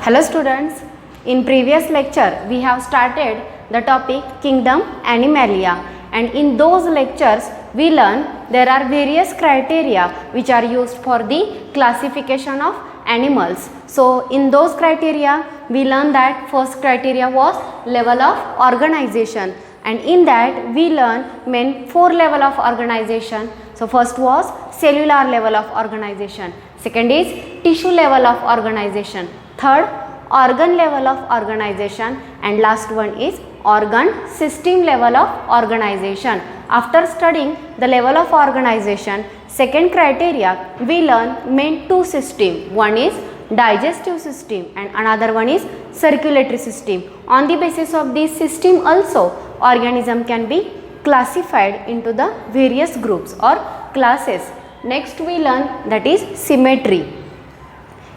Hello students, in previous lecture we have started the topic Kingdom Animalia, and in those lectures we learn there are various criteria which are used for the classification of animals. So in those criteria we learn that first criteria was level of organization, and in that we learn main 4 level of organization. So first was cellular level of organization, second is tissue level of organization, third organ level of organization, and last one is organ system level of organization. After studying the level of organization, second criteria we learn main 2 system, one is digestive system and another one is circulatory system. On the basis of this system also organism can be classified into the various groups or classes. Next we learn that is symmetry.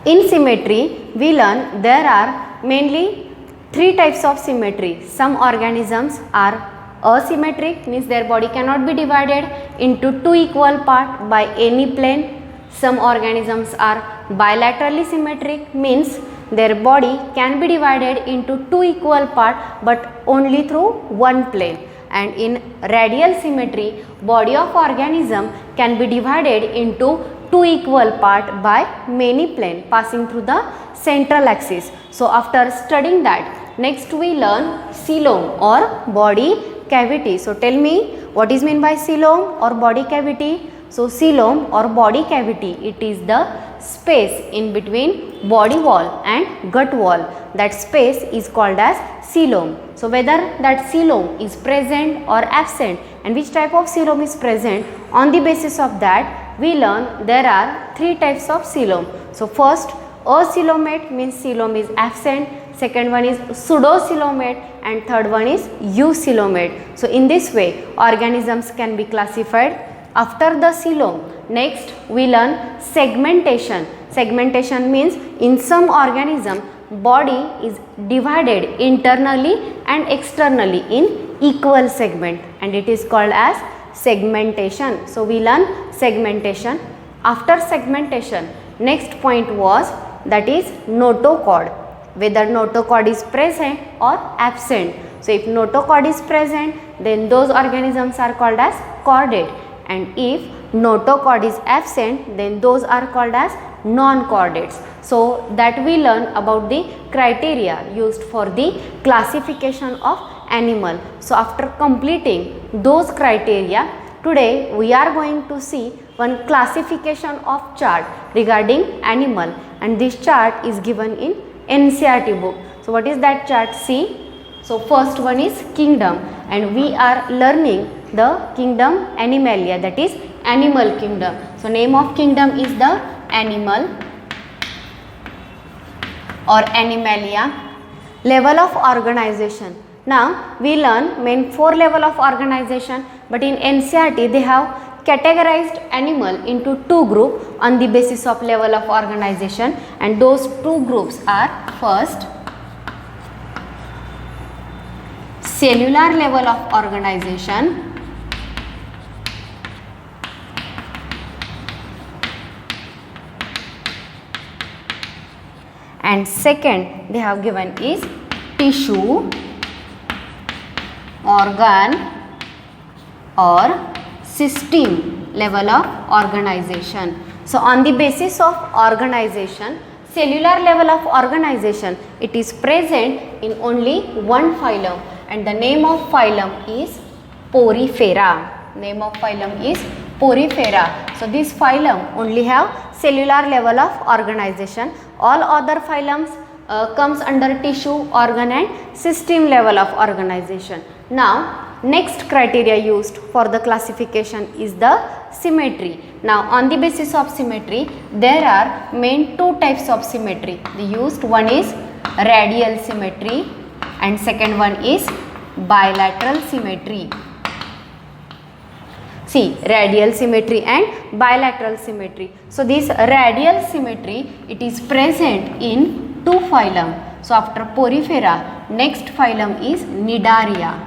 In symmetry we learn there are mainly 3 types of symmetry. Some organisms are asymmetric, means their body cannot be divided into 2 equal parts by any plane. Some organisms are bilaterally symmetric, means their body can be divided into 2 equal parts but only through one plane. And in radial symmetry, body of organism can be divided into 2 equal parts by many planes passing through the central axis. So after studying that, next we learn coelom or body cavity. So tell me what is meant by coelom or body cavity. So coelom or body cavity, it is the space in between body wall and gut wall. That space is called as coelom. So whether that coelom is present or absent and which type of coelom is present, on the basis of that we learn there are 3 types of coelom. So first acoelomate means coelom is absent, second one is pseudocoelomate and third one is eucoelomate. So in this way organisms can be classified. After the coelom, next we learn segmentation. Segmentation means in some organism body is divided internally and externally in equal segment and it is called as segmentation. So we learn segmentation. After segmentation, next point was that is notochord, whether notochord is present or absent. So if notochord is present, then those organisms are called as chordate, and if notochord is absent, then those are called as non-chordates. So that we learn about the criteria used for the classification of animal. So after completing those criteria, today we are going to see one classification of chart regarding animal, and this chart is given in NCERT book. So what is that chart? See. So first one is kingdom, and we are learning the kingdom Animalia, that is animal kingdom. So name of kingdom is the animal or Animalia. Level of organization. Now we learn main 4 level of organization, but in NCERT they have categorized animal into 2 groups on the basis of level of organization, and those 2 groups are first cellular level of organization and second they have given is tissue, organ or system level of organization. So on the basis of organization, cellular level of organization, it is present in only one phylum, and the name of phylum is Porifera. Name of phylum is Porifera. So this phylum only have cellular level of organization. All other phylums comes under tissue, organ and system level of organization. Now next criteria used for the classification is the symmetry. Now on the basis of symmetry, there are main 2 types of symmetry they used. One is radial symmetry and second one is bilateral symmetry. See, radial symmetry and bilateral symmetry. So this radial symmetry, it is present in 2 phylum. So after Porifera, next phylum is Cnidaria.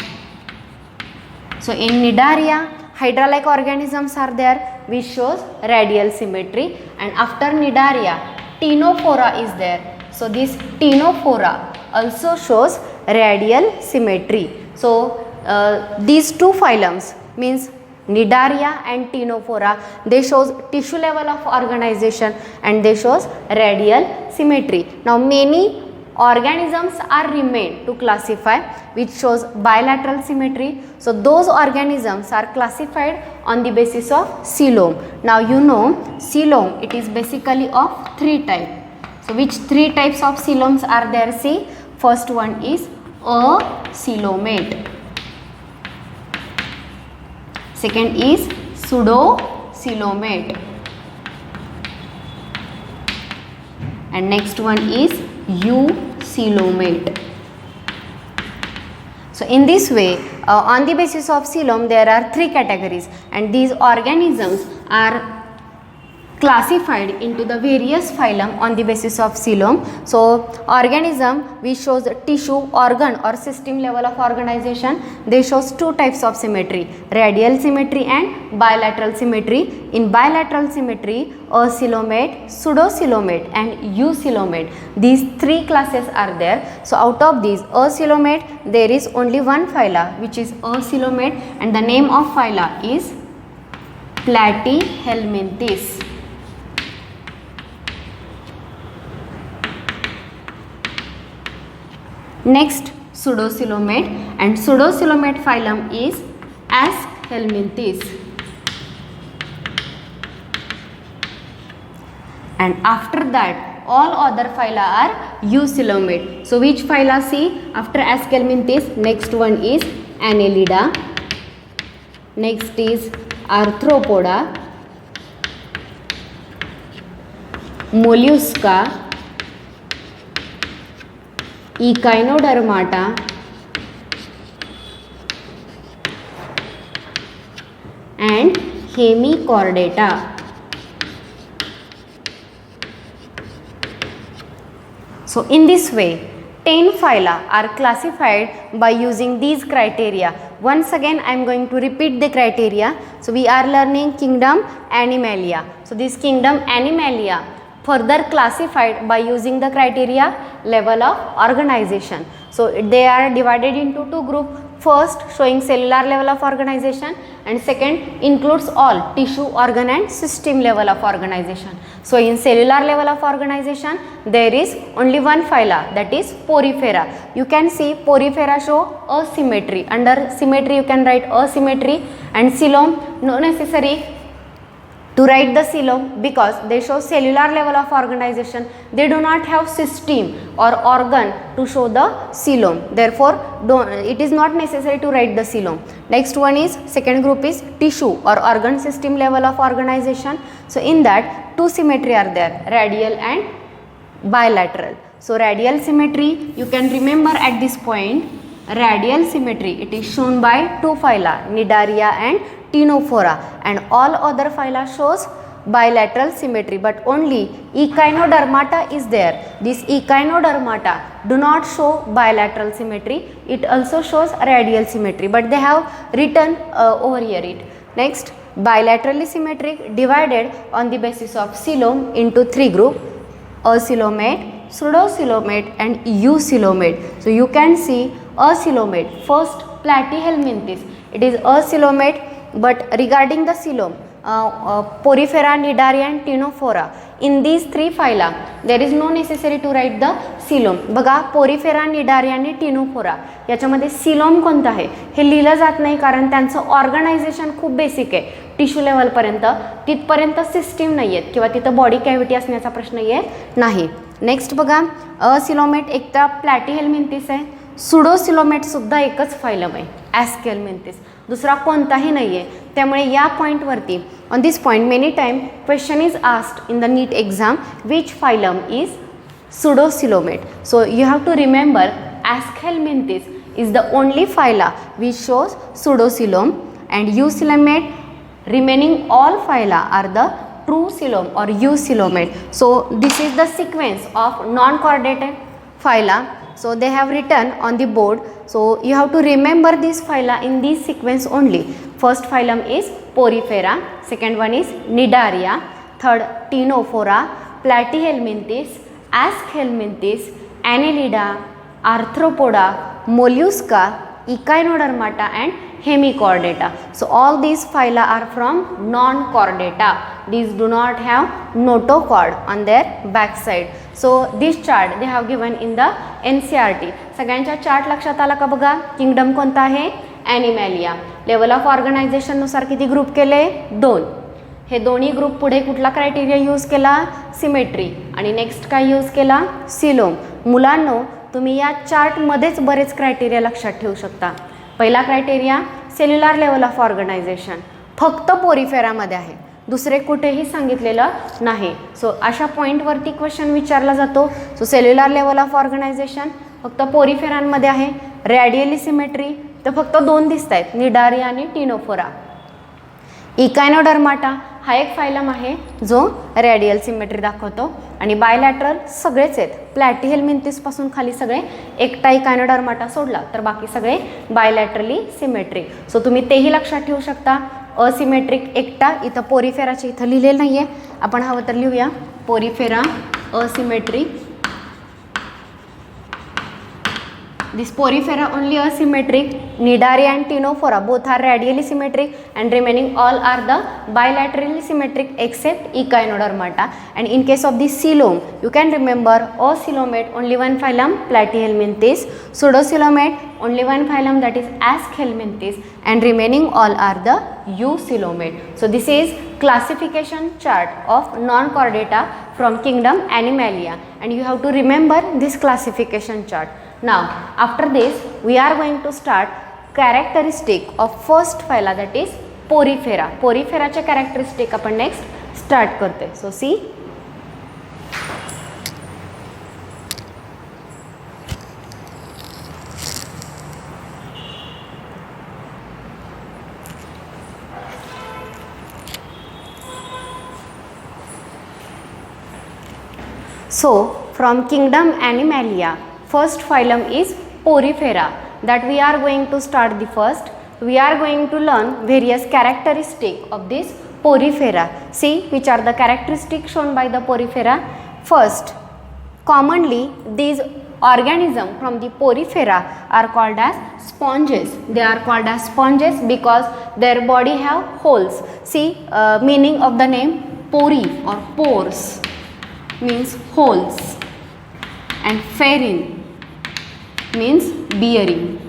So in Cnidaria, hydra-like organisms are there, which shows radial symmetry, and after Cnidaria, Ctenophora is there. So this Ctenophora also shows radial symmetry. So these two phylums means Cnidaria and Ctenophora, they shows tissue level of organization and they shows radial symmetry. Now many organisms are remained to classify which shows bilateral symmetry. So those organisms are classified on the basis of coelom. Now you know coelom, it is basically of three types. So which three types of coeloms are there? See, first one is acoelomate. Second is pseudocoelomate. And next one is eucoelomate. So in this way, on the basis of coelom, there are three categories, and these organisms are classified into the various phylum on the basis of coelom. So organism which shows tissue, organ or system level of organization, they shows two types of symmetry, radial symmetry and bilateral symmetry. In bilateral symmetry, acoelomate, pseudocoelomate and eucoelomate, these three classes are there. So out of these acoelomate, there is only one phyla which is acoelomate, and the name of phyla is Platyhelminthes. Next, pseudocoelomate, and pseudocoelomate phylum is Aschelminthes. And after that, all other phyla are eucoelomate. So which phyla? See, after Aschelminthes, next one is Annelida, next is Arthropoda, Mollusca, Echinodermata, and Hemichordata. So in this way, 10 phyla are classified by using these criteria. Once again, I am going to repeat the criteria. So we are learning kingdom Animalia. So this kingdom Animalia further classified by using the criteria level of organization. So they are divided into two groups. First showing cellular level of organization, and second includes all tissue, organ and system level of organization. So in cellular level of organization, there is only one phyla, that is Porifera. You can see Porifera show asymmetry. Under symmetry you can write asymmetry, and coelom, no necessary to write the coelom because they show cellular level of organization. They do not have system or organ to show the coelom. Therefore, it is not necessary to write the coelom. Next one is, second group is tissue or organ system level of organization. So in that, two symmetry are there, radial and bilateral. So radial symmetry, you can remember at this point, radial symmetry, it is shown by two phyla, Cnidaria and Ctenophora, and all other phyla shows bilateral symmetry, but only Echinodermata is there. This Echinodermata do not show bilateral symmetry, it also shows radial symmetry, but they have written over here it. Next, bilaterally symmetric, divided on the basis of coelom into three groups, acoelomate, pseudocoelomate and eucoelomate. So you can see acoelomate, first Platyhelminthes, it is acoelomate, but regarding the coelom, Porifera, Cnidaria and Ctenophora, in these three phyla there is no necessary to write the coelom. बघा Porifera, Cnidaria आणि Ctenophora याच्यामध्ये coelom कोणतं आहे हे लिहिलं जात नाही, कारण त्यांचं ऑर्गनायझेशन खूप बेसिक आहे, टिश्यू लेवलपर्यंत, तिथपर्यंत सिस्टीम नाही आहेत किंवा तिथं बॉडी कॅव्हिटी असण्याचा प्रश्न येत नाही. नेक्स्ट बघा, acoelomate एक तर Platyhelminthes आहे, pseudocoelomate सुद्धा एकच फायलम आहे, Aschelminthes, दुसरा कोणताही नाही आहे. त्यामुळे या पॉईंटवरती on this point many time question is asked in the NEET exam, which phylum is pseudocoelomate. So you have to remember Aschelminthes is the only phyla which shows pseudocoelom, and eucoelomate, remaining all phyla are the true coelom or eucoelomate. So this is the sequence of non-chordated phyla. So they have written on the board. So you have to remember this phyla in this sequence only. First phylum is Porifera, second one is Cnidaria, third Ctenophora, Platyhelminthes, Aschelminthes, Annelida, Arthropoda, Mollusca, Echinodermata and Hemichordata. So all these phyla are from non-chordata. These do not have notochord on their backside. So this chart they have given in the NCERT. सगळ्यांच्या chart लक्षात आला का बघा. Kingdom कोणता आहे? ॲनिमॅलिया. Level of organisation नुसार किती group केले? 2. हे दोन्ही ग्रुप पुढे कुठला क्रायटेरिया यूज केला? सिमेट्री. आणि नेक्स्ट काय यूज केला? सिलोम. मुलांनो तुम्ही या चार्टमध्येच बरेच क्रायटेरिया लक्षात ठेवू शकता. पहिला criteria cellular level of organisation फक्त पोरिफेरामध्ये आहे, दुसरे कुठेही सांगितलेलं नाही. सो अशा पॉईंटवरती क्वेश्चन विचारला जातो. सो सेल्युलर लेवल ऑफ ऑर्गनायझेशन फक्त पोरिफेरांमध्ये आहे. रॅडियली सिमेट्री तर फक्त 2 दिसत आहेत, निडारी आणि टिनोफोरा. इकायनोडर्माटा हा एक फायलम आहे जो रॅडियल सिमेट्री दाखवतो. आणि बायलॅटरल सगळेच आहेत. प्लॅटीहेल्मिंथिसपासून खाली सगळे, एकटा इकायनोडर्माटा सोडला तर बाकी सगळे बायलॅटरली सिमेट्रिक. सो तुम्ही तेही लक्षात ठेवू शकता. असिमेट्रिक एकटा, इथं पोरिफेराचे इथं लिहिलेलं नाही आहे, आपण हवं तर लिहूया. Porifera asymmetric. This porifera only asymmetric. Nidari and Ctenophora both are radially symmetric and remaining all are the bilaterally symmetric except Echinodermata. And in case of the coelom, you can remember Ocoelomate only one phylum Platyhelminthes, Pseudocoelomate only one phylum that is Aschelminthes, and remaining all are the Eucoelomate. So this is classification chart of non-chordata from kingdom Animalia, and you have to remember this classification chart. Now after this we are going to start characteristic of first phyla that is Porifera. Porifera चे characteristic आपण next start करते. So see, so from kingdom Animalia first phylum is Porifera, that we are going to start the first. We are going to learn various characteristics of this Porifera. See which are the characteristics shown by the Porifera. First, commonly these organisms from the Porifera are called as sponges. They are called as sponges because their body have holes. See meaning of the name pori or pores means holes, and ferin means bearing.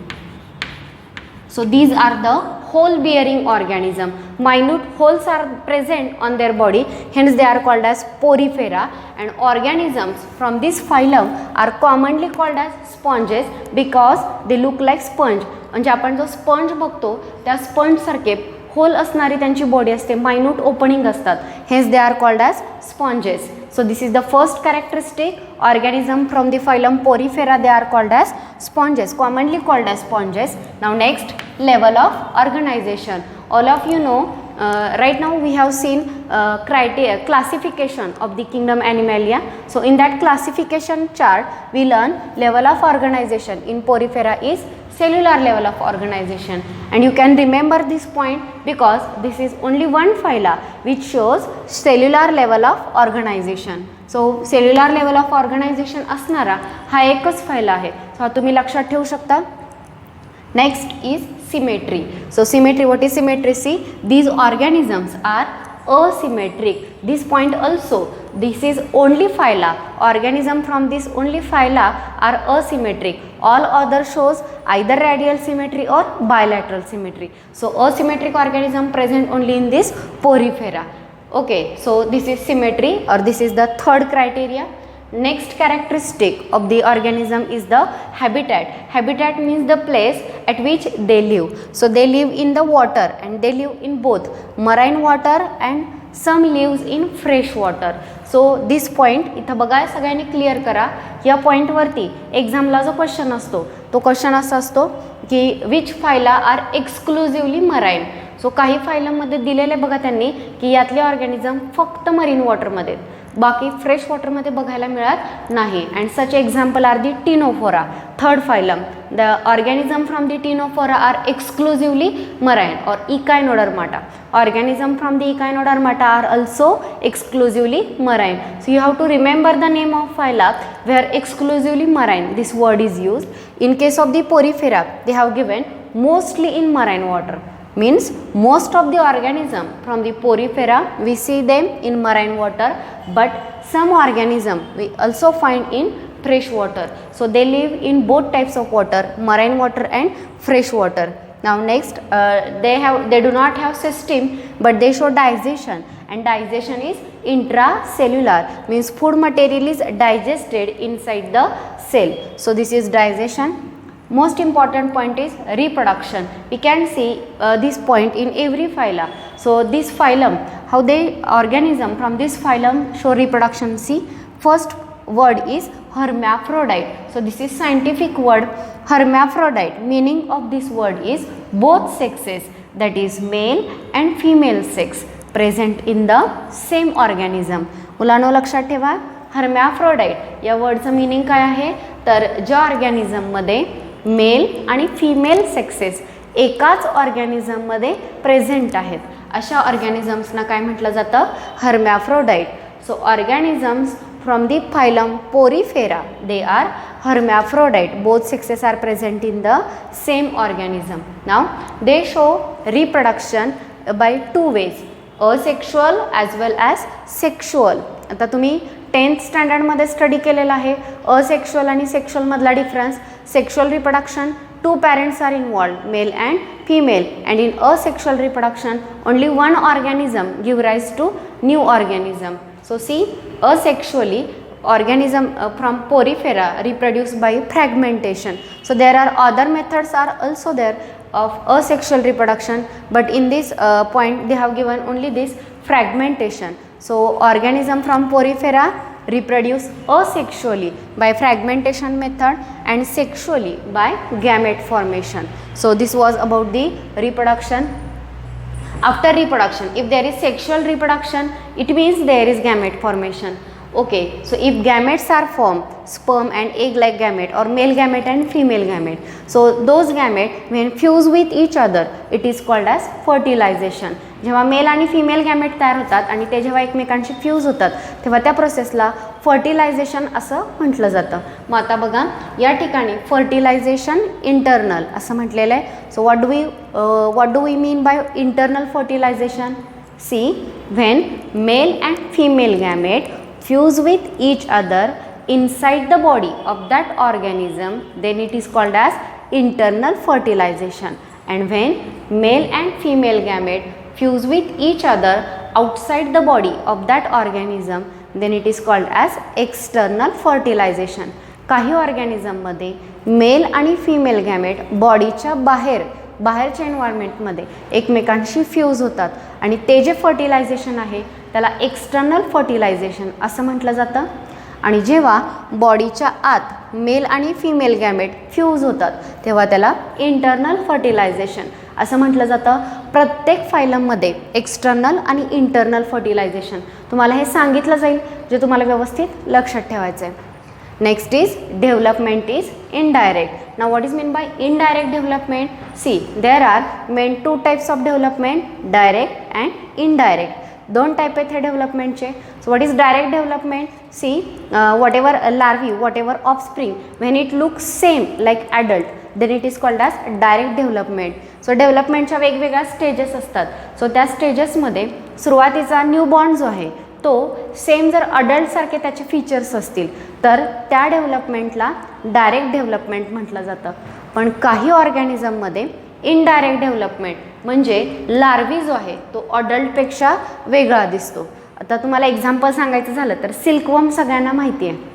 So these are the hole bearing organism. Minute holes are present on their body, hence they are called as Porifera. And organisms from this phylum are commonly called as sponges because they look like sponge. म्हणजे आपण जो sponge बघतो त्या sponge सारखे whole असणारी त्यांची body असते, minute opening असतात, hence they are called as sponges. So this is the first characteristic. Organism from the phylum Porifera, they are called as sponges, commonly called as sponges. Now next, level of organization. All of you know right now we have seen criteria classification of the kingdom Animalia. So in that classification chart we learn level of organization in Porifera is cellular level of organization, and you can remember this point because this is only one phyla which shows cellular level of organization. So cellular level of organization असणारा हा एकच phyla आहे. So तुम्ही लक्षात ठेवू शकता. Next is symmetry. So symmetry, what is symmetry? See, these organisms are asymmetric. This point also, this is only phyla. Organism from this only phyla are asymmetric. All other shows either radial symmetry or bilateral symmetry. So asymmetric organism present only in this Porifera. Okay, so this is symmetry, or this is the third criteria. Next characteristic of the organism is the habitat. Habitat means the place at which they live. So they live in the water, and they live in both marine water and some lives in fresh water. So this point इथं बघा सगळ्यांनी clear करा. या पॉईंटवरती एक्झामला जो question असतो तो question असा असतो की विच फायला आर एक्सक्लुझिव्हली मराईन. सो काही फायलामध्ये दिलेले बघा त्यांनी की यातले ऑर्गॅनिझम फक्त मरीन वॉटरमध्ये. बाकी फ्रेश वॉटरमध्ये बघायला मिळत नाही. And such example are the Ctenophora, third phylum. The organism from the Ctenophora are exclusively marine or Echinodermata. Organism from the Echinodermata are also exclusively marine. So you have to remember the name of phyla where exclusively marine this word is used. In case of the Porifera, they have given mostly in marine water. Means most of the organism from the Porifera we see them in marine water, but some organism we also find in fresh water. So they live in both types of water, marine water and fresh water. Now next, they do not have system, but they show digestion, and digestion is intracellular, means food material is digested inside the cell. So this is digestion. Most important point is reproduction. We can see this point in every phyla. So this phylum, how the organism from this phylum show reproduction. See, first word is hermaphrodite. So this is scientific word hermaphrodite. Meaning of this word is both sexes, that is male and female sex present in the same organism. मुलांनो लक्षात ठेवा, hermaphrodite या वर्डचं meaning काय आहे तर ज्या ऑर्गॅनिझममध्ये mail आणि female sexes एकाच ऑर्गॅनिझममध्ये प्रेझेंट आहेत अशा ऑर्गॅनिझम्सना काय म्हटलं जातं hermaphrodite. So organisms from the phylum Porifera, they are hermaphrodite. Both sexes are present in the same organism. Now they show reproduction by two ways, asexual as well as sexual. आता तुम्ही 10th standard मध्ये study केलेला आहे asexual आणि sexual मधला difference. Sexual reproduction two parents are involved, male and female, and in asexual reproduction only one organism give rise to new organism. So see, asexually organism from Porifera reproduce by fragmentation. So there are other methods are also there of asexual reproduction, but in this point they have given only this fragmentation. So organism from Porifera reproduce asexually by fragmentation method and sexually by gamete formation. So this was about the reproduction. After reproduction, if there is sexual reproduction, it means there is gamete formation. Okay, so if gametes are formed, sperm and egg like gamete or male gamete and female gamete, so those gamete when fuse with each other, it is called as fertilization. जेव्हा mail आणि female gamete तयार होतात आणि ते जेव्हा एकमेकांशी fuse होतात तेव्हा त्या प्रोसेसला फर्टिलायझेशन असं म्हटलं जातं. मग आता बघा या ठिकाणी फर्टिलायझेशन इंटरनल असं म्हटलेलं आहे. So what do we mean by internal fertilisation? See, when male and female gamete fuse with each other inside the body of that organism, then it is called as internal fertilization. And when male and female gamete fuse with each other outside the body of that organism, then it is called as external fertilization. काही ऑर्गॅनिझममध्ये mail आणि female gamete बॉडीच्या बाहेरच्या एन्व्हायरमेंटमध्ये एकमेकांशी fuse होतात आणि ते जे fertilisation आहे त्याला external fertilisation असं म्हटलं जातं. आणि जेव्हा बॉडीच्या आत मेल आणि फिमेल गॅमेट फ्यूज होतात तेव्हा त्याला इंटरनल फर्टिलायझेशन असं म्हटलं जातं. प्रत्येक फायलममध्ये एक्सटर्नल आणि इंटरनल फर्टिलायझेशन तुम्हाला हे सांगितलं जाईल जे तुम्हाला व्यवस्थित लक्षात ठेवायचं आहे. Next is development is indirect. Now what is mean by indirect development? See, there are main two types of development, direct and indirect. दोन टाइप आहेत हे डेव्हलपमेंटचे. So what is direct development? See, whatever larvae, whatever offspring, when it looks same like adult, then it is called as direct development. So डेव्हलपमेंटच्या वेगवेगळ्या stages असतात. सो त्या स्टेजेसमध्ये सुरुवातीचा newborn जो आहे तो सेम जर अडल्टसारखे त्याचे फीचर्स असतील तर त्या डेव्हलपमेंटला डायरेक्ट डेव्हलपमेंट म्हटलं जातं. पण काही ऑर्गॅनिझममध्ये इनडायरेक्ट डेव्हलपमेंट म्हणजे लार्वी जो आहे तो अडल्टपेक्षा वेगळा दिसतो. आता तुम्हाला एक्झाम्पल सांगायचं झालं तर सिल्कवर्म सगळ्यांना माहिती आहे.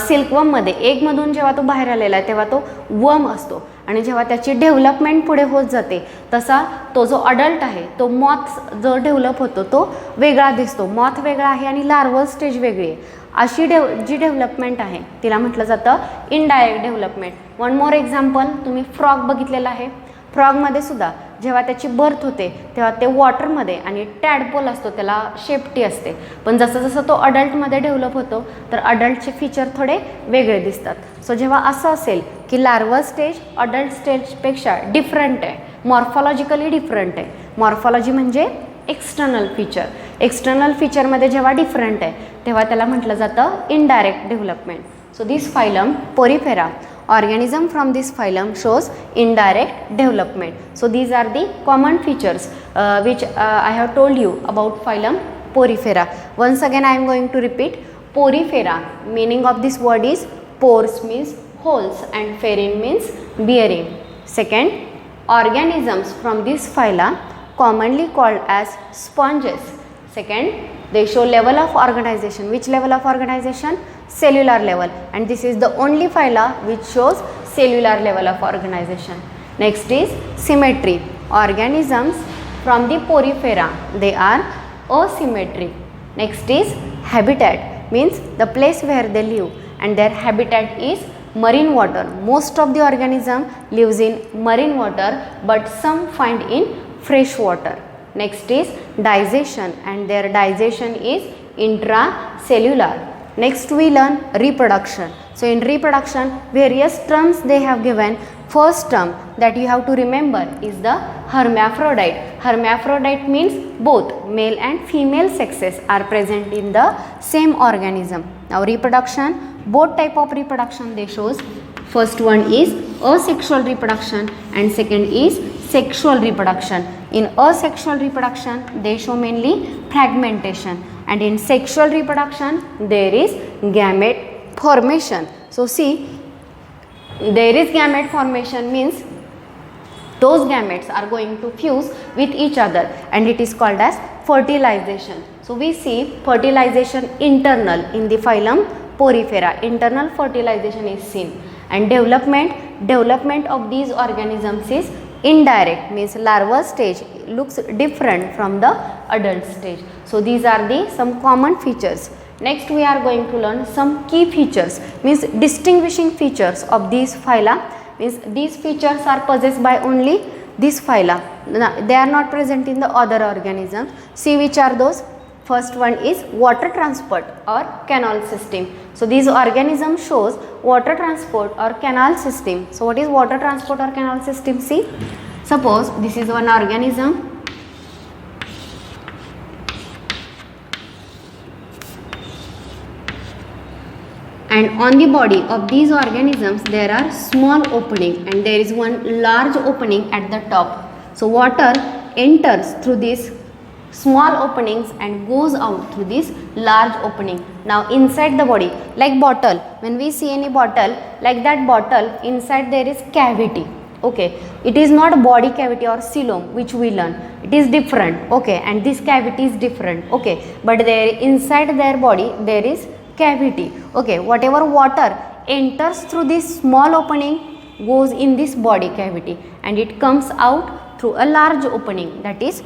सिल्कवर्ममध्ये एगमधून जेव्हा तो बाहेर आलेला आहे तेव्हा तो वर्म असतो आणि जेव्हा त्याची डेव्हलपमेंट पुढे होत जाते तसा तो जो अडल्ट आहे तो मॉथ जो डेव्हलप होतो तो वेगळा दिसतो. मॉथ वेगळा आहे आणि लार्वल स्टेज वेगळी आहे. अशी जी डेव्हलपमेंट आहे तिला म्हटलं जातं indirect development. One more example, तुम्ही फ्रॉग बघितलेला आहे. फ्रॉगमध्ये सुद्धा जेव्हा त्याची बर्थ होते तेव्हा ते वॉटरमध्ये आणि टॅडपोल असतो त्याला शेपटी असते, पण जसं जसं तो अडल्टमध्ये डेव्हलप होतो तर अडल्टचे फीचर थोडे वेगळे दिसतात. सो जेव्हा असं असेल की लार्वल स्टेज अडल्ट स्टेजपेक्षा डिफरंट आहे, मॉर्फॉलॉजिकली डिफरंट आहे. मॉर्फॉलॉजी म्हणजे एक्सटर्नल फीचर. एक्सटर्नल फीचरमध्ये जेव्हा डिफरंट आहे तेव्हा त्याला म्हटलं जातं indirect development. So this phylum Porifera, organism from this phylum shows indirect development. So these are the common features which I have told you about phylum Porifera. Once again I am going to repeat. Porifera, meaning of this word is pores means holes and ferin means bearing. Second, organisms from this phyla commonly called as sponges. Second, they show level of organization. Which level of organization? Cellular level, and this is the only phyla which shows cellular level of organization. Next is symmetry. Organisms from the Porifera, they are asymmetric. Next is habitat, means the place where they live, and their habitat is marine water. Most of the organism lives in marine water, but some find in fresh water. Next is digestion, and their digestion is intracellular. Next we learn reproduction. So in reproduction various terms they have given. First term that you have to remember is the hermaphrodite. Hermaphrodite means both male and female sexes are present in the same organism. Now reproduction, both type of reproduction they shows. First one is asexual reproduction and second is sexual reproduction. In asexual reproduction they show mainly fragmentation, and in sexual reproduction there is gamete formation. So see, there is gamete formation means those gametes are going to fuse with each other, and it is called as fertilization. So we see fertilization internal in the phylum Porifera. Internal fertilization is seen, and development of these organisms is indirect, means larval stage looks different from the adult stage. So these are the some common features. Next we are going to learn some key features, means distinguishing features of these phyla, means these features are possessed by only this phyla. They are not present in the other organisms. See which are those. First one is water transport or canal system. So these organism shows water transport or canal system. So what is water transport or canal system? See, suppose this is one organism, and on the body of these organisms there are small opening and there is one large opening at the top. So water enters through this small openings and goes out through this large opening. Now inside the body, like bottle, when we see any bottle, like that bottle inside there is cavity. Okay, it is not body cavity or coelom which we learn, it is different. Okay, and this cavity is different. Okay, but there inside their body there is cavity. Okay, whatever water enters through this small opening goes in this body cavity and it comes out through a large opening, that is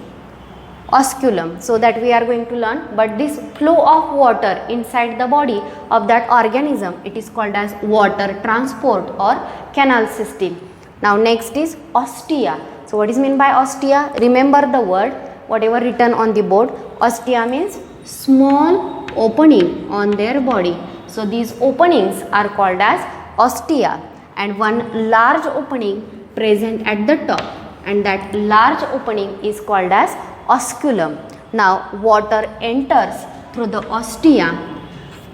osculum. So that we are going to learn, but this flow of water inside the body of that organism, it is called as water transport or canal system. Now next is ostia. So what is meant by ostia? Remember the word, whatever written on the board. Ostia means small opening on their body. So these openings are called as ostia, and one large opening present at the top, and that large opening is called as osculum. Now water enters through the ostia.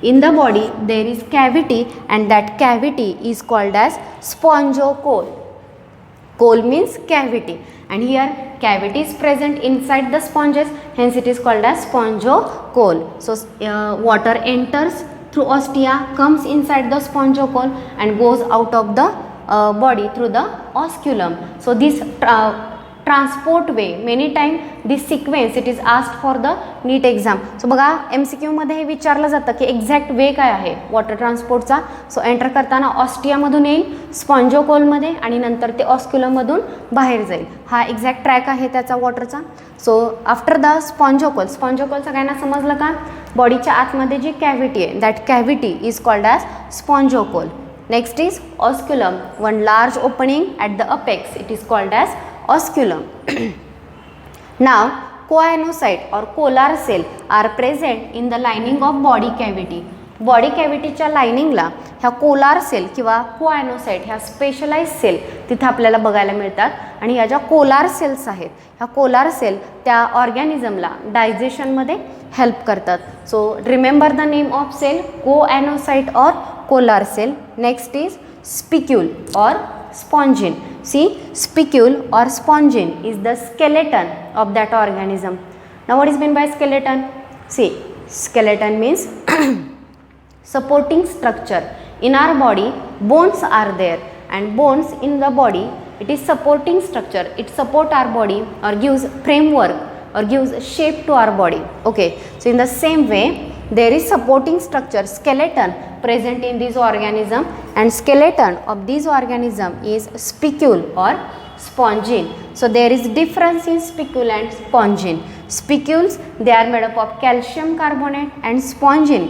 In the body there is cavity and that cavity is called as spongiocole. Cole means cavity, and here cavity is present inside the sponges, hence it is called as spongiocole. So water enters through ostia, comes inside the spongiocole and goes out of the body through the osculum. So this transport way many time this sequence it is asked for the NEET exam. So बघा MCQ मध्ये हे विचारलं जातं की exact वे काय आहे water ट्रान्सपोर्टचा. सो enter करताना ऑस्टियामधून येईल, स्पॉन्जोकोलमध्ये आणि नंतर ते ऑस्क्युलममधून बाहेर जाईल. हा एक्झॅक्ट ट्रॅक आहे त्याचा वॉटरचा. सो आफ्टर द स्पॉन्जोकोल, स्पॉन्जोकोल सगळ्यांना समजलं का? बॉडीच्या आतमध्ये जी कॅव्हिटी आहे that cavity is called as spongocoel. Next is osculum, one large opening at the apex. It is called as osculum. Now, coanocyte or collar cell are present in the lining of body cavity. Body कॅव्हिटीच्या लायनिंगला ह्या collar cell किंवा कोॲनोसाइट ह्या specialise cell तिथे आपल्याला बघायला मिळतात आणि ह्या ज्या कोलार सेल्स आहेत ह्या कोलार सेल त्या ऑर्गॅनिझमला डायजेशनमध्ये हेल्प करतात. So remember the name of cell choanocyte or collar cell. Next is spicule or spongin. See, spicule or spongin is the skeleton of that organism. Now what is meant by skeleton? See, skeleton means supporting structure. In our body bones are there, and bones in the body, it is supporting structure. It support our body or gives framework or gives shape to our body. Okay, so in the same way there is supporting structure, skeleton, present in this organism, and skeleton of this organism is spicule or spongin. So there is difference in spicule and spongin. Spicules, they are made up of calcium carbonate, and spongin,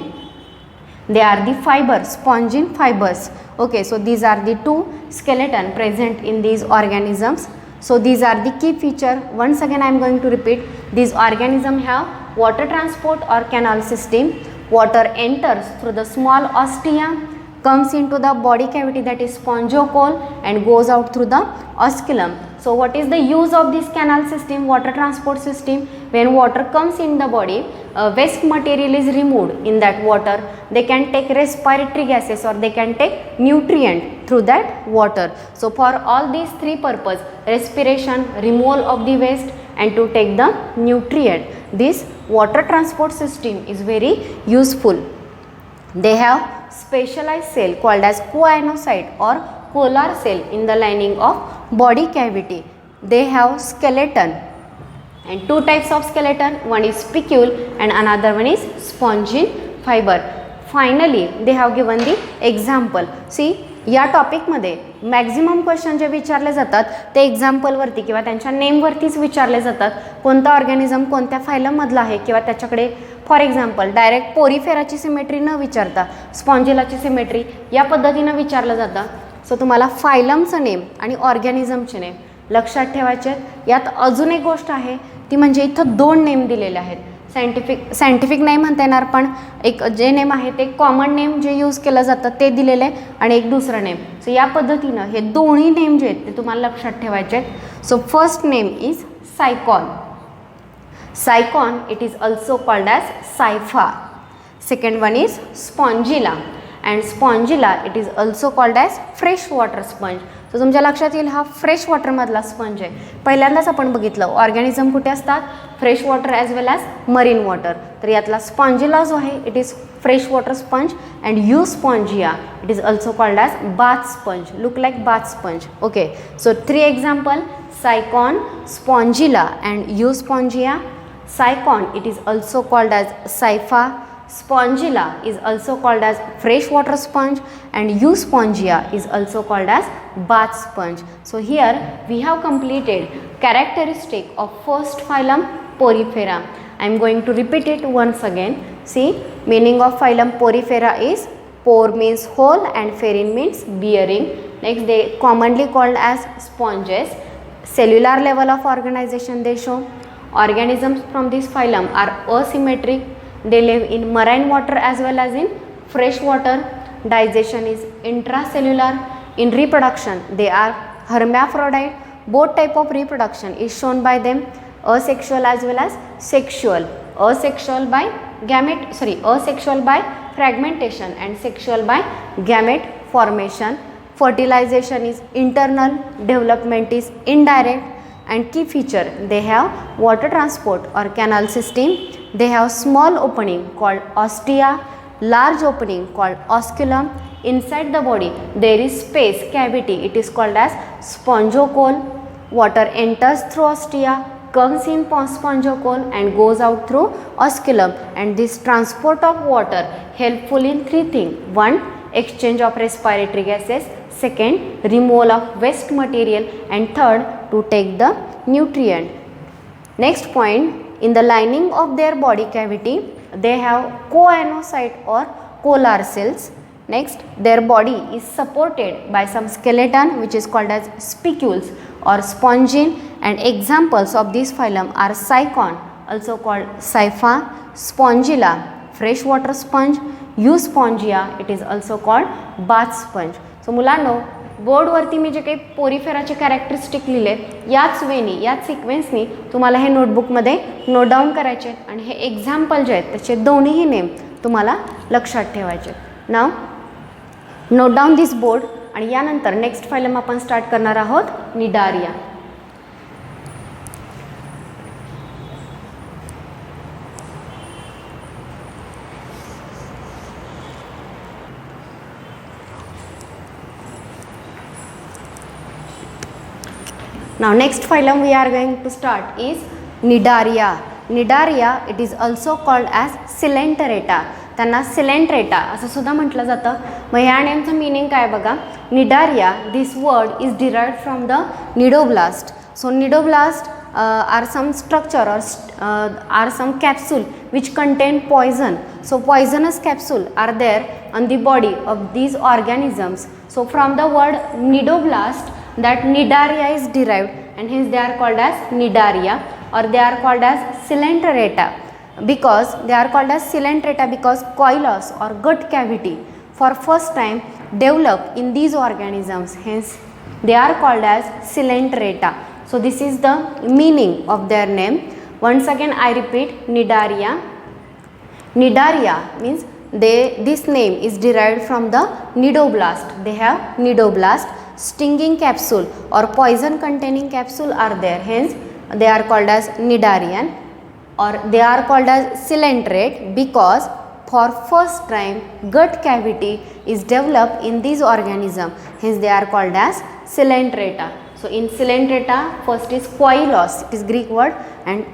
they are the fiber, spongin fibers. Okay, so these are the two skeleton present in these organisms. So these are the key feature. Once again I am going to repeat. These organisms have water transport or canal system. Water enters through the small ostia, comes into the body cavity, that is spongiocole, and goes out through the osculum. So what is the use of this canal system, water transport system? When water comes in the body, waste material is removed in that water. They can take respiratory gases or they can take nutrient through that water. So for all these three purposes, respiration, removal of the waste, and to take the nutrient, this water transport system is very useful. They have specialized cell called as coanocyte or collar cell in the lining of body cavity. They have skeleton, and two types of skeleton, one is spicule and another one is spongin fiber. Finally they have given the example. See, या टॉपिकमध्ये maximum question जे विचारले जातात ते एक्झाम्पलवरती किंवा त्यांच्या नेमवरतीच विचारले जातात. कोणता organism कोणत्या फायलममधला आहे किंवा त्याच्याकडे फॉर एक्झाम्पल डायरेक्ट पोरीफेराची सिमेट्री न विचारता स्पॉन्जिलाची सिमेट्री या पद्धतीनं विचारलं जातं. सो तुम्हाला फायलमचं नेम आणि ऑर्गॅनिझमचे नेम लक्षात ठेवायचे आहेत. यात अजून एक गोष्ट आहे ती म्हणजे इथं दोन नेम दिलेले आहेत. सायंटिफिक नाही म्हणता येणार, पण एक जे नेम आहे ते कॉमन नेम जे यूज केलं जातं ते दिलेलं आहे आणि एक दुसरं नेम. सो या पद्धतीनं हे दोन्ही नेम जे आहेत ते तुम्हाला लक्षात ठेवायचे आहेत. So first name is Sycon. Sycon, it is also called as Scypha. Second one is Spongilla, and Spongilla it is also called as fresh water sponge. सो तुमच्या लक्षात येईल हा फ्रेश वॉटरमधला स्पंज आहे. पहिल्यांदाच आपण बघितलं ऑर्गॅनिझम कुठे असतात, fresh water as well as marine water. तर यातला स्पॉन्जिला जो आहे it is fresh water sponge, and Euspongia it is also called as bath sponge, look like bath sponge. Okay, so three example, Sycon, Spongilla and Euspongia. Saicon, it is also called as Saifa. Spongilla is also called as freshwater sponge, and Euspongia is also called as bath sponge. So here we have completed characteristic of first phylum Porifera. I am going to repeat it once again. See, meaning of phylum Porifera is pore means hole and ferin means bearing. Next, they commonly called as sponges. Cellular level of organization they show. Organisms from this phylum are asymmetric. They live in marine water as well as in fresh water. Digestion is intracellular. In reproduction, they are hermaphrodite. Both type of reproduction is shown by them, asexual as well as sexual. Asexual by fragmentation and sexual by gamete formation. Fertilization is internal, development is indirect. And key feature, they have water transport or canal system. They have small opening called ostia, large opening called osculum. Inside the body there is space, cavity, it is called as spongiocole. Water enters through ostia, comes in spongiocole and goes out through osculum. And this transport of water helpful in three things. One, exchange of respiratory gases. Second, removal of waste material, and third, to take the nutrient. Next point, in the lining of their body cavity they have coanocyte or collar cells. Next, their body is supported by some skeleton which is called as spicules or spongin, and examples of this phylum are Cycon, also called Scypha, Spongilla, freshwater sponge, Euspongia, it is also called bath sponge. So मुलांनो, बोर्डवरती मी जे काही पोरिफेराचे characteristic लिहिले याच वेनी याच सिक्वेन्सनी तुम्हाला हे नोटबुकमध्ये note down करायचे आणि हे example जे आहेत त्याचे दोन्हीही नेम तुम्हाला लक्षात ठेवायचे. नाव नोट डाऊन दिस बोर्ड आणि यानंतर नेक्स्ट फायलम आपण स्टार्ट करणार आहोत Cnidaria. Now next phylum we are going to start is Nidaria. Nidaria, it is also called as Coelenterata. त्यांना सिलेंट्रेटा असं सुद्धा म्हटलं जातं. मग ह्या नेमचं मीनिंग काय बघा. Cnidaria, this word is derived from the cnidoblast. So cnidoblast are some structure or are some capsule which contain poison. So poisonous capsule are there on the body of these organisms. So from the word nidoblast, that nidaria is derived, and hence they are called as nidaria, or they are called as coelenterata. Because they are called as coelenterata because coilos or gut cavity for first time develop in these organisms, hence they are called as coelenterata. So this is the meaning of their name. Once again I repeat, nidaria. Nidaria means this name is derived from the nidoblast. They have nidoblast, stinging capsule or poison containing capsule are there, hence they are called as nidarian, or they are called as coelenterate because for first time gut cavity is developed in these organism, hence they are called as coelenterata. So in coelenterata, first is koilos, it is Greek word, and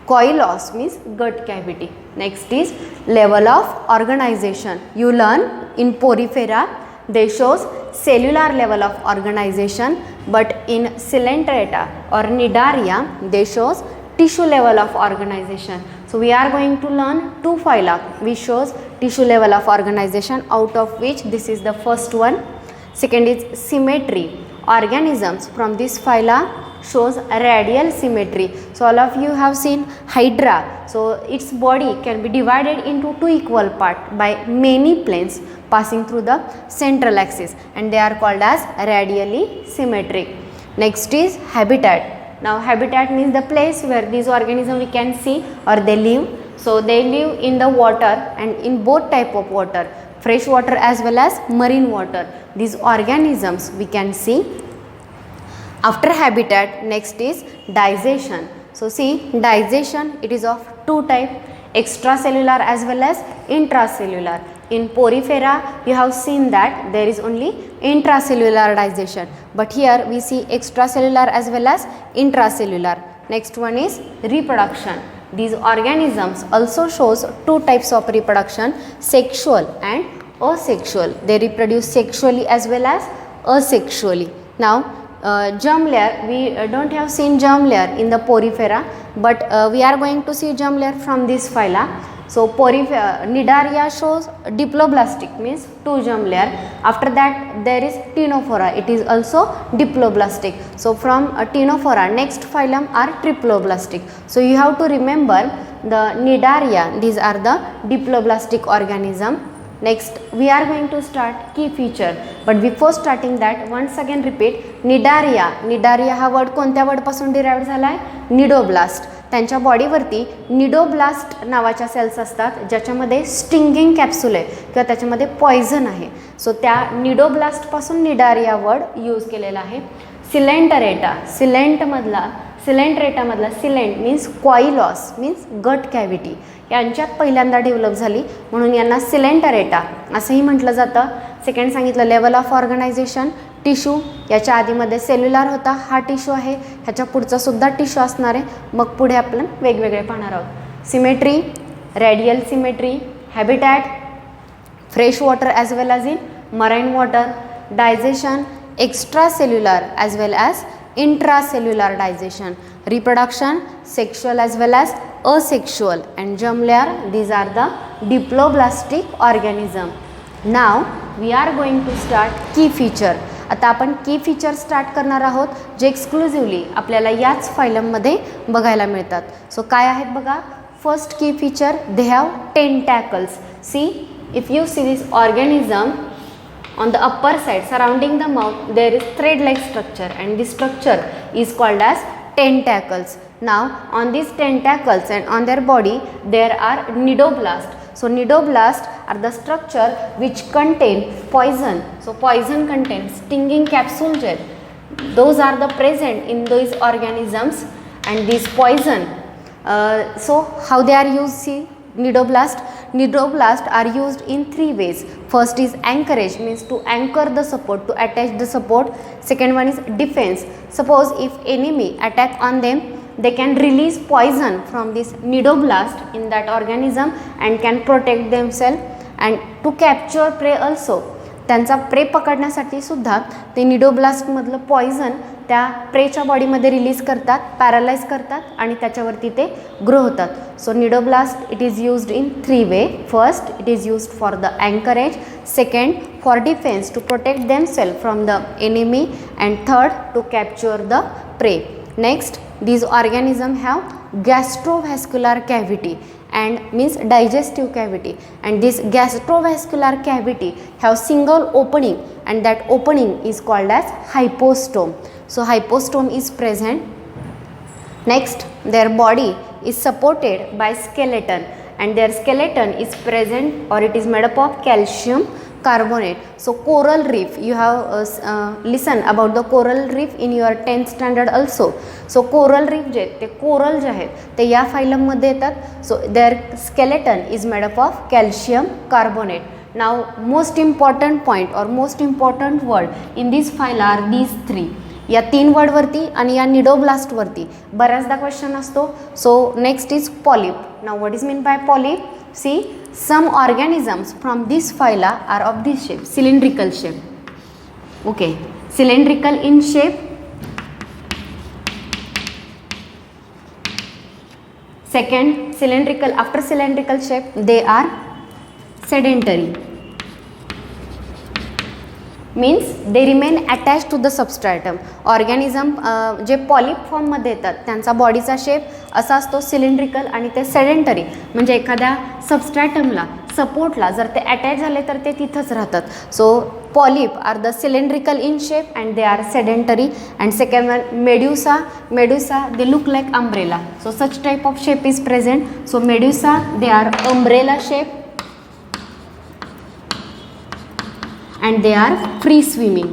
koilos means gut cavity. Next is level of organization. You learn in porifera they shows cellular level of organization, but in coelenterata or nidaria they shows tissue level of organization. So we are going to learn two phyla which shows tissue level of organization, out of which this is the first one. Second is symmetry. Organisms from this phyla shows radial symmetry. So all of you have seen hydra. So its body can be divided into two equal parts by many planes passing through the central axis, and they are called as radially symmetric. Next is habitat. Now habitat means the place where these organisms we can see or they live. So they live in the water and in both type of water, fresh water as well as marine water. These organisms we can see. After habitat, next is digestion. So see, digestion, it is of two type, extracellular as well as intracellular. In porifera you have seen that there is only intracellular digestion, but here we see extracellular as well as intracellular. Next one is reproduction. These organisms also shows two types of reproduction, sexual and asexual. They reproduce sexually as well as asexually. Now germ layer, we don't have seen germ layer in the porifera, but we are going to see germ layer from this phyla. So nidaria shows diploblastic means two germ layer. After that there is ctenophora, it is also diploblastic. So from ctenophora next phylum are triploblastic. So you have to remember the nidaria, these are the diploblastic organism. Next we are going to start key feature, but before starting that once again repeat, nidaria. Nidaria हा word कोणत्या word पासून derived झाला आहे, cnidoblast. त्यांच्या बॉडीवरती cnidoblast नावाच्या sales असतात ज्याच्यामध्ये stinging capsule आहे किंवा त्याच्यामध्ये पॉइझन आहे. सो त्या निडोब्लास्टपासून निडारिया वर्ड यूज केलेला आहे. सिलेंटरेटा, सिलेंटरेटामधला सिलेंट मीन्स क्वाइलॉस मीन्स गट कॅव्हिटी यांच्यात पहिल्यांदा डेव्हलप झाली म्हणून यांना सिलेंटरेटा असंही म्हटलं जातं. सेकंड सांगितलं लेवल ऑफ ऑर्गनायझेशन, टिश्यू, याच्या आधीमध्ये सेल्युलर होता, हा टिश्यू आहे, ह्याच्या पुढचा सुद्धा टिश्यू असणार आहे. मग पुढे आपण वेगवेगळे पाहणार आहोत. Symmetry, radial symmetry, habitat, fresh water as well as in marine water, digestion, extra cellular as well as intracellular digestion, reproduction, sexual as well as asexual, and germ layer, these are the diploblastic organism. Now we are going to start key feature. आता आपण की feature start करणार आहोत जे exclusively आपल्याला याच फायलममध्ये बघायला मिळतात. सो काय आहेत बघा. First key feature, they have tentacles. See, if you see this organism on the upper side surrounding the mouth there is thread like structure and this structure is called as tentacles. Now on these tentacles and on their body there are nidoblast. So nidoblast are the structure which contain poison. So poison contains stinging capsule gel. Those are the present in those organisms and this poison. So how they are used? See, nidoblast are used in three ways. First is anchorage, means to anchor the support, to attach the support. Second one is defense. Suppose if enemy attack on them, they can release poison from this nidoblast in that organism and can protect themselves. And to capture prey also, त्यांचा pray पकडण्यासाठी सुद्धा ते निडोब्लास्टमधलं poison त्या प्रेच्या बॉडीमध्ये release करतात, paralyse करतात आणि त्याच्यावरती ते ग्रो होतात. So cnidoblast it is used in three way. First, it is used for the anchorage. Second, for defence to protect themself from the enemy. And third, to capture the prey. Next, these organisms have gastrovascular cavity and means digestive cavity, and this gastrovascular cavity have single opening and that opening is called as hypostome. So hypostome is present. Next, their body is supported by skeleton and their skeleton is present or it is made up of calcium carbonate. So coral reef, you have listen about the coral reef in your 10th standard also. So coral reef जे ते coral जे आहेत ते या फायलममध्ये येतात. So their skeleton is made up of calcium carbonate. Now most important point or most important word in this file are these three. या तीन वर्डवरती आणि या निडोब्लास्टवरती बऱ्याचदा क्वेश्चन असतो. So next is polyp. Now what is mean by polyp? See, some organisms from this phyla are of this shape, cylindrical shape. Okay, cylindrical in shape. Second, cylindrical, after cylindrical shape they are sedentary, means they remain attached to the substratum. Organism J polyp फॉर्ममध्ये येतात त्यांचा बॉडीचा shape असा असतो cylindrical आणि ते sedentary, म्हणजे एखाद्या सबस्ट्रॅटमला सपोर्टला जर ते अटॅच झाले तर ते तिथंच राहतात. So polyp are the cylindrical in shape and they are sedentary. And second one medusa they look like umbrella. So such type of shape is present. So medusa they are umbrella shape and they are free swimming.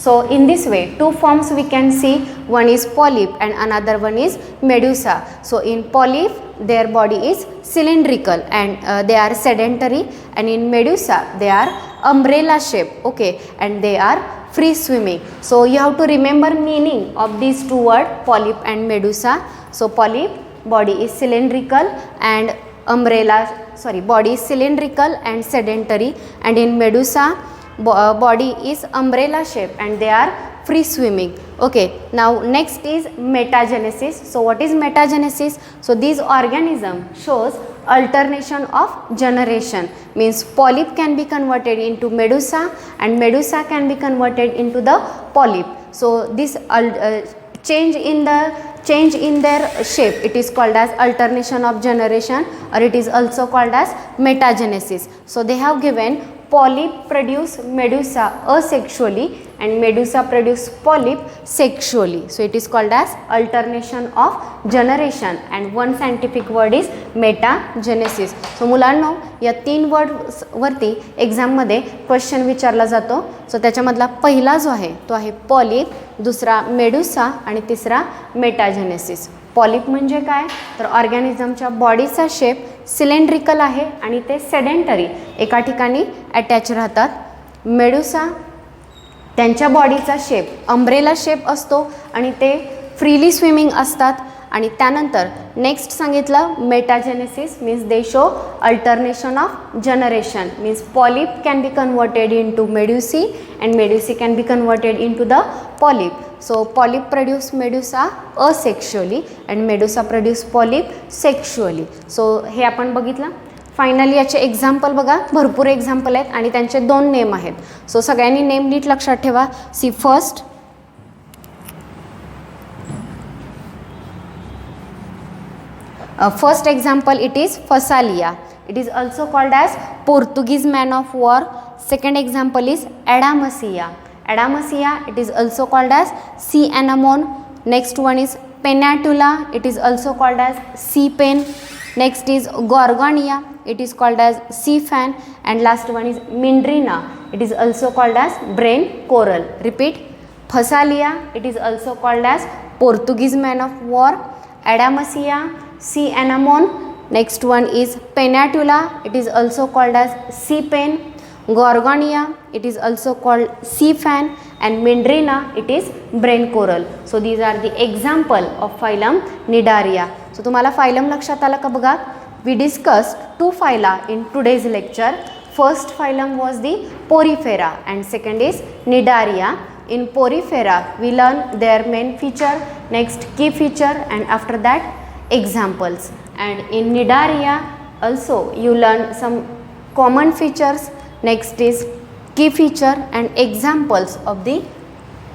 So in this way two forms we can see, one is polyp and another one is medusa. So in polyp their body is cylindrical and they are sedentary, and in medusa they are umbrella shape. Okay, and they are free swimming. So you have to remember meaning of these two words, polyp and medusa. So polyp body is cylindrical and body is cylindrical and sedentary, and in medusa body is umbrella shape and they are free swimming. Okay, now next is metagenesis. So what is metagenesis? So this organism shows alternation of generation, means polyp can be converted into medusa and medusa can be converted into the polyp. So this change in their shape, it is called as alternation of generation, or it is also called as metagenesis. So they have given polyp produce medusa asexually and medusa produce polyp sexually. So it is called as alternation of generation, and one scientific word is metagenesis. So मुलांनो या तीन words वरती exam मध्ये question विचारला जातो. सो त्याच्यामधला पहिला जो आहे तो आहे पॉलिप, दुसरा मेडुसा आणि तिसरा मेटाजेनेसिस. पॉलिप म्हणजे काय तर ऑर्गॅनिझमच्या बॉडीचा शेप सिलेंड्रिकल आहे आणि ते सेडेंटरी एका ठिकाणी अटॅच राहतात. मेडुसा त्यांच्या बॉडीचा शेप अम्ब्रेला शेप असतो आणि ते फ्रीली स्विमिंग असतात. आणि त्यानंतर नेक्स्ट सांगितलं metagenesis means they show alternation of generation, means polyp can be converted into medusae and medusae can be converted into the polyp. So polyp produce medusa asexually and medusa produce polyp sexually. So हे आपण बघितलं. Finally याचे example बघा, भरपूर example आहेत आणि त्यांचे 2 name आहेत. सो सगळ्यांनी नेम नीट लक्षात ठेवा. सी first first example, it is Phasalia. It is also called as Portuguese man of war. Second example is Adamassia. Adamassia, it is also called as sea anemone. Next one is Pennatula. It is also called as sea pen. Next is Gorgonia. It is called as sea fan. And last one is Mindrina. It is also called as brain coral. Repeat. Phasalia, it is also called as Portuguese man of war. Adamassia, sea anemone. Next one is Pennatula. It is also called as sea pen. Gorgonia, it is also called sea fan. And Mindrina, it is brain coral. So these are the example of phylum Cnidaria. So तुम्हाला phylum लक्षात आला का बघा. We discussed 2 phyla in today's lecture. First phylum was the Porifera and second is Cnidaria. In Porifera, we learn their main feature, next key feature, and after that examples. And in Cnidaria also you learn some common features, next is key feature and examples of the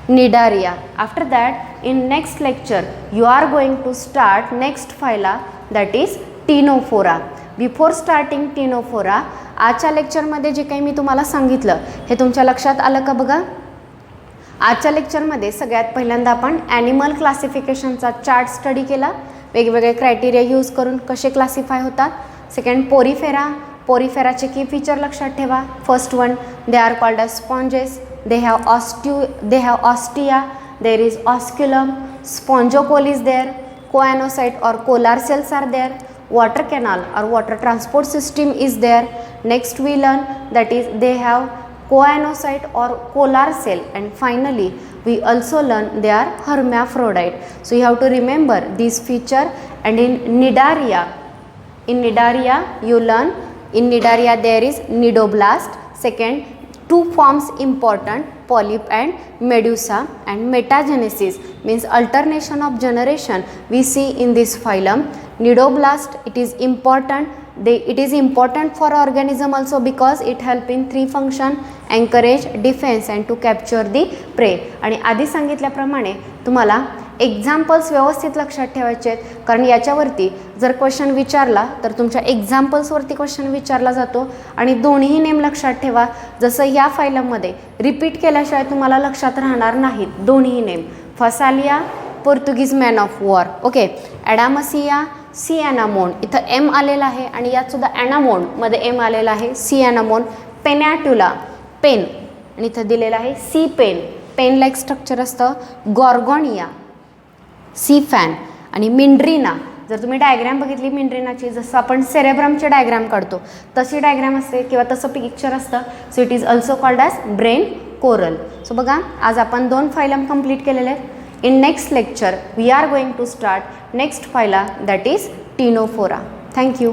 Cnidaria. After that, in next lecture you are going to start next phyla, that is Ctenophora. Before starting Ctenophora, आजच्या लेक्चरमध्ये जे काही मी तुम्हाला सांगितलं हे तुमच्या लक्षात आलं का बघा. आजच्या लेक्चरमध्ये सगळ्यात पहिल्यांदा आपण ॲनिमल क्लासिफिकेशनचा चार्ट स्टडी केला, वेगवेगळे क्रायटेरिया यूज करून कसे क्लासिफाय होतात. सेकंड पोरिफेराचे की फीचर लक्षात ठेवा. First one, they are called as sponges. They have ostia, there is osculum, spongocoel is there, choanocyte or collar cells are there, water canal or water transport system is there. Next we learn that is they have coanocyte or kolar cell, and finally we also learn they are hermaphrodite. So you have to remember this feature. And in Cnidaria you learn, in Cnidaria there is Cnidoblast. Second, 2 forms important, polyp and medusa. And metagenesis means alternation of generation we see in this phylum. Cnidoblast, it is important. It is important for organism also because it help in 3 function: encourage, defense and to capture the prey. आणि आधी सांगितल्याप्रमाणे तुम्हाला examples व्यवस्थित लक्षात ठेवायचे आहेत, कारण याच्यावरती जर क्वेश्चन विचारला तर तुमच्या एक्झाम्पल्सवरती क्वेश्चन विचारला जातो. आणि दोन्ही नेम लक्षात ठेवा, जसं या फायलममध्ये रिपीट केल्याशिवाय तुम्हाला लक्षात राहणार नाहीत दोन्ही name. Physalia, Portuguese man of war. Okay. Adamsia, sea anemone, इथं एम आलेला आहे आणि यात सुद्धा ॲनामोनमध्ये एम आलेला आहे. सी ॲनामोन. पेनॅट्युला, पेन, आणि इथं दिलेलं आहे सी पेन, पेन लाईक स्ट्रक्चर असतं. गॉर्गोनिया, सी फॅन. आणि मिंड्रिना, जर तुम्ही डायग्रॅम बघितली मिंड्रिनाची, जसं आपण सेरेब्रमचे डायग्रॅम काढतो तशी डायग्रॅम असते किंवा तसं पिक्चर असतं. So it is also called as brain coral. So बघा, आज आपण 2 फायलम कंप्लीट केलेले आहेत. In next lecture we are going to start next phyla, that is Ctenophora. Thank you.